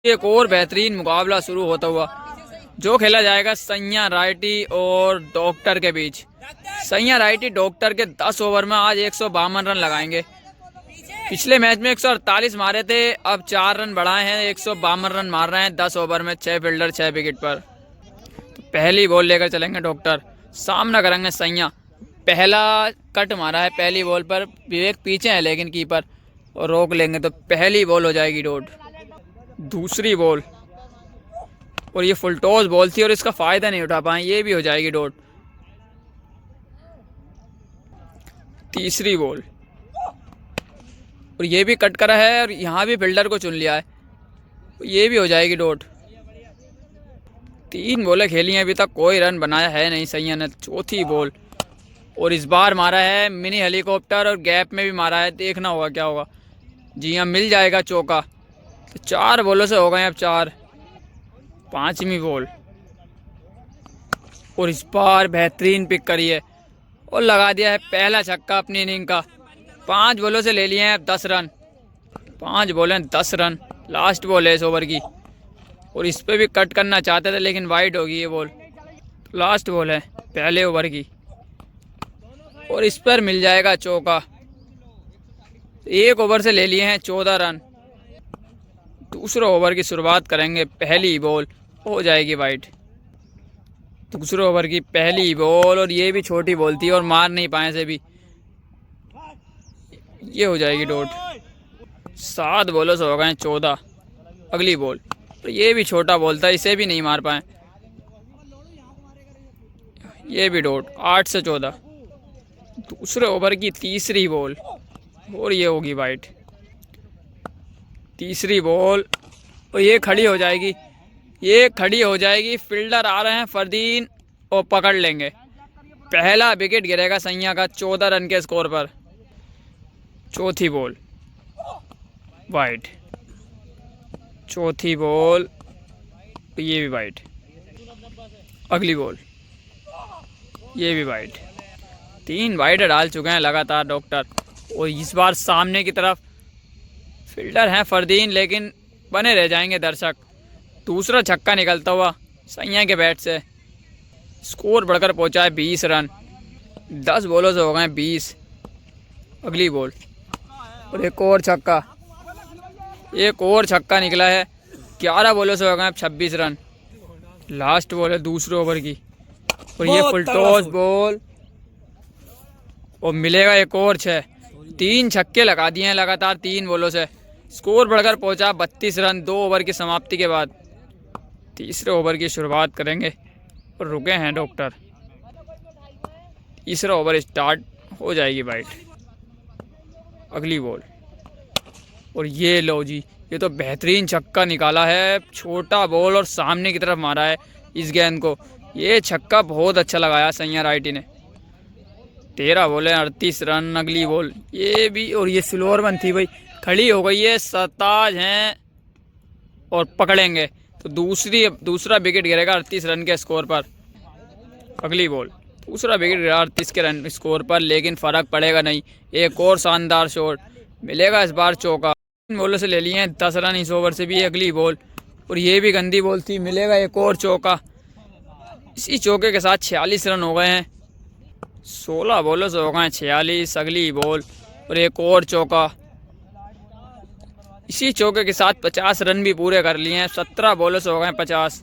एक और बेहतरीन मुकाबला शुरू होता हुआ जो खेला जाएगा सैया राइटी और डॉक्टर के बीच। सैया राइटी डॉक्टर के 10 ओवर में आज 152 रन लगाएंगे। पिछले मैच में 148 मारे थे, अब 4 रन बढ़ाए हैं, 152 रन मार रहे हैं 10 ओवर में, 6 फील्डर 6 विकेट पर। तो पहली बॉल लेकर चलेंगे डॉक्टर, सामना करेंगे सैया। पहला कट मारा है पहली बॉल पर, विवेक पीछे है लेकिन कीपर, और रोक लेंगे तो पहली बॉल हो जाएगी डॉट। दूसरी बॉल, और ये फुल टॉस बॉल थी और इसका फायदा नहीं उठा पाए, ये भी हो जाएगी डॉट। तीसरी बॉल, और ये भी कट करा है और यहाँ भी फील्डर को चुन लिया है, ये भी हो जाएगी डॉट। 3 बॉलें खेली हैं, अभी तक कोई रन बनाया है नहीं सैया ने। चौथी बॉल, और इस बार मारा है मिनी हेलीकॉप्टर और गैप में भी मारा है, देखना होगा क्या होगा। जी हाँ, मिल जाएगा चौका। तो 4 बॉलों से हो गए अब 4। 5वीं बॉल, और इस बार बेहतरीन पिक करी है और लगा दिया है पहला छक्का अपनी इनिंग का। 5 बॉलों से ले लिए हैं अब 10 रन। 5 बॉलें 10 रन, लास्ट बॉल है इस ओवर की, और इस पर भी कट करना चाहते थे लेकिन वाइड होगी ये बॉल। तो लास्ट बॉल है पहले ओवर की, और इस पर मिल जाएगा चौका। 1 ओवर से ले लिए हैं 14 रन। दूसरे ओवर की शुरुआत करेंगे, पहली बॉल हो जाएगी वाइड। दूसरे ओवर की पहली बॉल, और ये भी छोटी बॉल थी और मार नहीं पाए से भी, ये हो जाएगी डॉट। 7 बॉलों से हो गए 14। अगली बॉल, तो ये भी छोटा बॉल था, इसे भी नहीं मार पाए, ये भी डॉट। 8 से 14। दूसरे ओवर की तीसरी बॉल, और ये होगी वाइड। तीसरी बॉल, और ये खड़ी हो जाएगी, ये खड़ी हो जाएगी। फील्डर आ रहे हैं फरदीन और पकड़ लेंगे। पहला विकेट गिरेगा सैया का 14 रन के स्कोर पर। चौथी बॉल वाइड। चौथी बॉल, ये भी वाइड। अगली बॉल, ये भी वाइड। 3 वाइड डाल चुके हैं लगातार डॉक्टर, और इस बार सामने की तरफ फील्डर हैं फरदीन, लेकिन बने रह जाएंगे दर्शक। दूसरा छक्का निकलता हुआ सैया के बैट से, स्कोर बढ़कर पहुंचा है 20 रन। 10 बॉलों से हो गए 20। अगली बॉल, और एक और छक्का, एक और छक्का निकला है। 11 बॉलों से हो गए 26 रन। लास्ट बॉल है दूसरे ओवर की, और ये फुल टॉस बॉल, और मिलेगा एक और 6। 3 छक्के लगा दिए हैं लगातार 3 बॉलों से। स्कोर बढ़कर पहुंचा 32 रन 2 ओवर की समाप्ति के बाद। तीसरे ओवर की शुरुआत करेंगे और रुके हैं डॉक्टर। तीसरा ओवर स्टार्ट हो जाएगी वाइड। अगली बॉल, और ये लो जी, ये तो बेहतरीन छक्का निकाला है। छोटा बॉल और सामने की तरफ मारा है इस गेंद को, ये छक्का बहुत अच्छा लगाया सैया राइटी ने। 13 बॉल है 38 रन। अगली बॉल, ये भी, और ये स्लोअर वन थी भाई, खड़ी हो गई है। सरताज हैं और पकड़ेंगे तो दूसरा विकेट गिरेगा 38 रन के स्कोर पर। अगली बॉल, दूसरा विकेट गिरा 38 के रन स्कोर पर, लेकिन फ़र्क पड़ेगा नहीं। एक और शानदार शॉट मिलेगा इस बार चौका। 3 बॉलों से ले लिए हैं 10 रन इस ओवर से भी। अगली बॉल, और ये भी गंदी बॉल थी, मिलेगा एक और चौका। इसी चौके के साथ 46 रन हो गए हैं। 16 बॉलों से हो गए 46। अगली बॉल, और एक और चौका। इसी चौके के साथ 50 रन भी पूरे कर लिए हैं। 17 बॉलों से हो गए 50।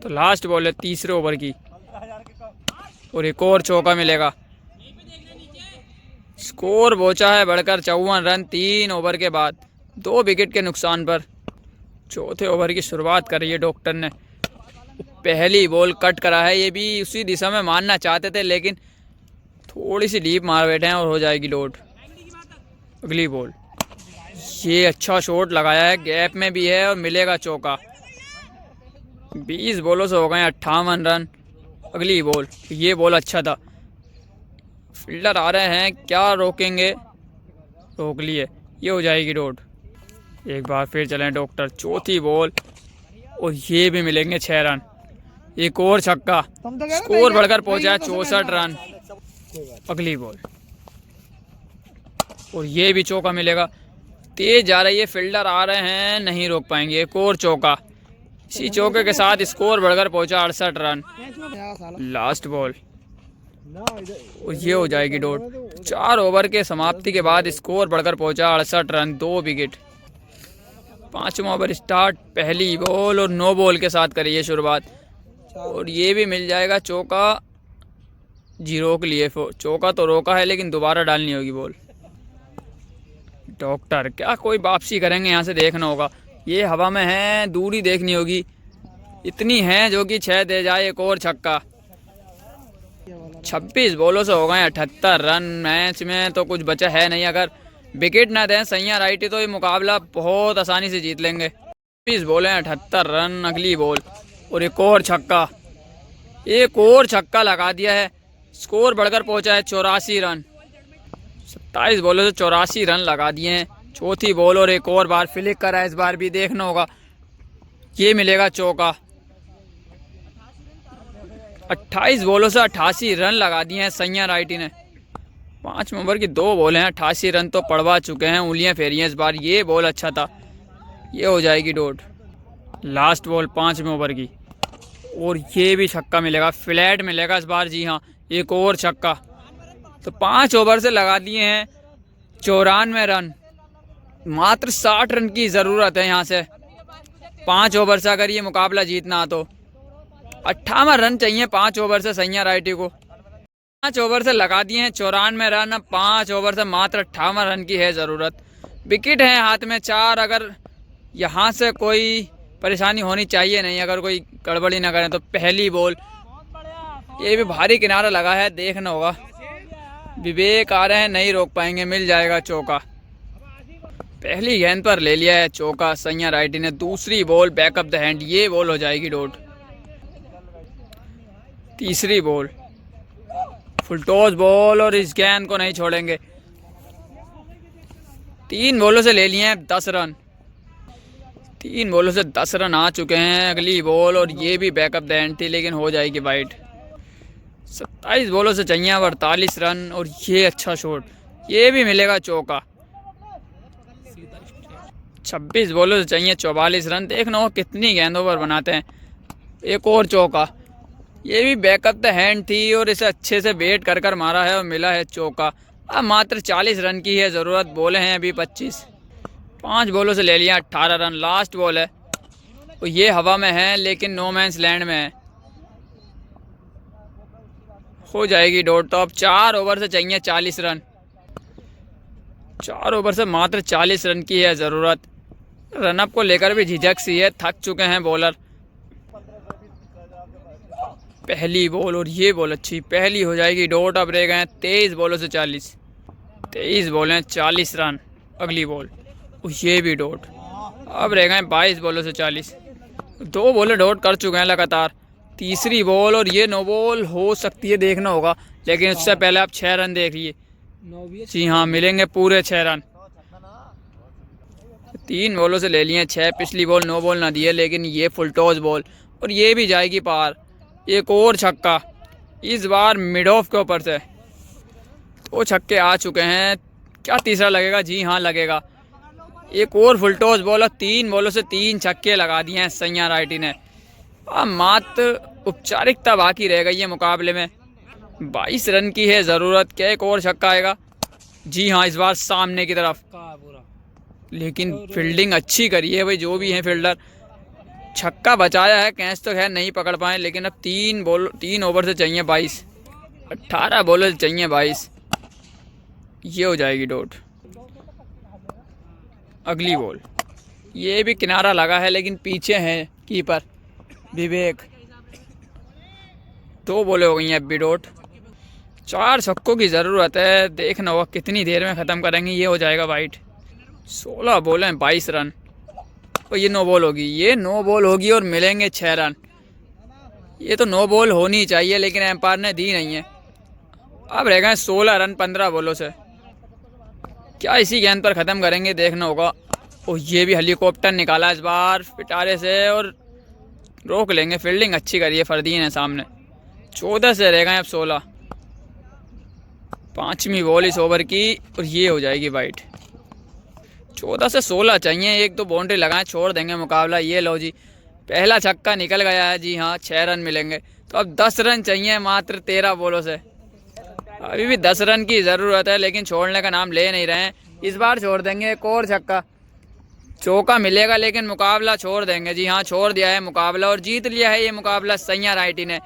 तो लास्ट बॉल है तीसरे ओवर की, और एक और चौका मिलेगा। स्कोर पहुंचा है बढ़कर 54 रन 3 ओवर के बाद, 2 विकेट के नुकसान पर। चौथे ओवर की शुरुआत कर रही है डॉक्टर ने। पहली बॉल कट करा है, ये भी उसी दिशा में मारना चाहते थे लेकिन थोड़ी सी डीप मार बैठे हैं, और हो जाएगी डॉट। अगली बॉल, ये अच्छा शॉट लगाया है, गैप में भी है, और मिलेगा चौका। 20 बॉलों से हो गए 58 रन। अगली बॉल, ये बॉल अच्छा था। फील्डर आ रहे हैं, क्या रोकेंगे, रोक लिए, ये हो जाएगी डॉट। एक बार फिर चलें डॉक्टर। चौथी बॉल, और ये भी मिलेंगे 6 रन। एक और छक्का, स्कोर बढ़कर पहुंचा है 64 रन। अगली बॉल, और ये भी चौका मिलेगा। तेज जा रही है, फील्डर आ रहे हैं, नहीं रोक पाएंगे। एक और चौका, इसी चौके के साथ स्कोर बढ़कर पहुंचा 68 रन। लास्ट बॉल और ये हो जाएगी डॉट। 4 ओवर के समाप्ति के बाद स्कोर बढ़कर पहुंचा 68 रन, 2 विकेट। 5वां ओवर स्टार्ट, पहली बॉल और नो बॉल के साथ करिए शुरुआत, और ये भी मिल जाएगा चौका। जीरो के लिए चौका तो रोका है, लेकिन दोबारा डालनी होगी बॉल। डॉक्टर क्या कोई वापसी करेंगे, यहाँ से देखना होगा। ये हवा में है, दूरी देखनी होगी, इतनी है जो कि 6 दे जाए। एक और छक्का। 26 बॉलों से हो गए 78 रन। मैच में तो कुछ बचा है नहीं, अगर विकेट ना दें सैया राइटी तो ये मुकाबला बहुत आसानी से जीत लेंगे। 26 बॉलें 78 रन। अगली बॉल और एक और छक्का, एक और छक्का लगा दिया है। स्कोर बढ़कर पहुंचा है 84 रन। 27 बॉलों से 84 रन लगा दिए हैं। चौथी बॉल और एक और बार फ्लिक करा है, इस बार भी देखना होगा, ये मिलेगा चौका। 28 बॉलों से 88 रन लगा दिए हैं सैया राइटी ने। 5 ओवर की 2 बॉल हैं, 88 रन तो पड़वा चुके हैं, उंगलियां फेरी हैं इस बार। ये बॉल अच्छा था, ये हो जाएगी डॉट। लास्ट बॉल 5वें ओवर की, और ये भी छक्का मिलेगा, फ्लैट मिलेगा इस बार। जी हाँ, एक और छक्का। तो 5 ओवर से लगा दिए हैं 94 रन। मात्र 60 रन की ज़रूरत है यहाँ से, 5 ओवर से अगर ये मुकाबला जीतना तो। 58 रन चाहिए 5 ओवर से सैया राइटी को। 5 ओवर से लगा दिए हैं 94 रन। अब 5 ओवर से मात्र 58 रन की है ज़रूरत। विकेट है हाथ में 4, अगर यहाँ से कोई परेशानी होनी चाहिए नहीं, अगर कोई गड़बड़ी ना करें तो। पहली बॉल, ये भी भारी किनारा लगा है, देखना होगा। विवेक आ रहे हैं, नहीं रोक पाएंगे, मिल जाएगा चौका। पहली गेंद पर ले लिया है चौका सैया राइटी ने। दूसरी बॉल बैकअप द हैंड, ये बॉल हो जाएगी डॉट। तीसरी बॉल फुल टॉस बॉल, और इस गेंद को नहीं छोड़ेंगे। 3 बॉलों से ले लिए हैं 10 रन। 3 बॉलों से 10 रन आ चुके हैं। अगली बॉल, और ये भी बैकअप द एंड थी, लेकिन हो जाएगी वाइड। 27 बॉलों से चाहिए 48 रन, और ये अच्छा शॉट, ये भी मिलेगा चौका। 26 बॉलों से चाहिए 44 रन। देखना हो कितनी गेंदों पर बनाते हैं। एक और चौका, ये भी बैकअप द हैंड थी, और इसे अच्छे से वेट कर कर मारा है और मिला है चौका। अब मात्र 40 रन की है ज़रूरत, बोले हैं अभी 25। 5 बॉलों से ले लिया 18 रन। लास्ट बॉल है, और ये हवा में है, लेकिन नो मैंस लैंड में है, हो जाएगी डॉट। तो अब 4 ओवर से चाहिए 40 रन। 4 ओवर से मात्र 40 रन की है ज़रूरत। रनअप को लेकर भी झिझक सी है, थक चुके हैं बॉलर। पहली बॉल, और ये बॉल अच्छी, पहली हो जाएगी डॉट। अब रह गए हैं 23 बॉलों से 40। 23 बॉलें 40 रन। अगली बॉल, ये भी डॉट। अब रह गए 22 बॉलों से 40। 2 बॉलें डॉट कर चुके हैं लगातार। तीसरी बॉल, और ये नो बॉल हो सकती है, देखना होगा, लेकिन उससे पहले आप 6 रन देखिए। जी हाँ, मिलेंगे पूरे 6 रन। 3 बॉलों से ले लिए 6। पिछली बॉल नो बॉल ना दिए, लेकिन ये फुल टॉस बॉल, और ये भी जाएगी पार। एक और छक्का, इस बार मिड ऑफ के ऊपर से। 2 छक्के आ चुके हैं, क्या तीसरा लगेगा? जी हाँ, लगेगा। एक और फुल टॉस बॉल, 3 बॉलों से 3 छक्के लगा दिए हैं सैया राइटी ने। अब मात्र औपचारिकता बाकी रह गई है मुकाबले में। 22 रन की है ज़रूरत। क्या एक और छक्का आएगा? जी हाँ, इस बार सामने की तरफ, लेकिन फील्डिंग अच्छी करी है भाई, जो भी है फील्डर। छक्का बचाया है, कैच तो खैर नहीं पकड़ पाए, लेकिन अब 3 ओवर से चाहिए 22। 18 बॉलर से चाहिए 22, ये हो जाएगी डॉट। अगली बॉल, ये भी किनारा लगा है, लेकिन पीछे है कीपर विवेक। 2 बॉलें हो गई हैं अब भी डॉट। 4 छक्कों की ज़रूरत है, देखना होगा कितनी देर में ख़त्म करेंगे, ये हो जाएगा वाइट। 16 बॉलें 22 रन, और ये नो बॉल होगी, ये नो बॉल होगी, और मिलेंगे 6 रन। ये तो नो बॉल होनी चाहिए, लेकिन एम्पायर ने दी नहीं है। अब रह गए 16 रन 15 बॉलों से। क्या इसी गेंद पर ख़त्म करेंगे, देखना होगा। और ये भी हेलीकॉप्टर निकाला इस बार पिटारे से, और रोक लेंगे। फील्डिंग अच्छी करी है फरदीन है सामने। 14 से रह गए अब 16। 5वीं बॉल इस ओवर की, और ये हो जाएगी वाइट। 14 से 16 चाहिए, एक तो बाउंड्री लगाए छोड़ देंगे मुकाबला। ये लो जी, पहला छक्का निकल गया है जी। हाँ 6 रन मिलेंगे, तो अब 10 रन चाहिए मात्र 13 बॉलों से। अभी भी 10 रन की ज़रूरत है, लेकिन छोड़ने का नाम ले नहीं रहे हैं। इस बार छोड़ देंगे, एक और छक्का चौका मिलेगा, लेकिन मुकाबला छोड़ देंगे जी। हाँ छोड़ दिया है मुकाबला और जीत लिया है ये मुकाबला सैया राइटी ने।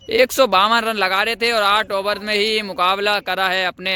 152 रन लगा रहे थे और 8 ओवर में ही मुकाबला करा है अपने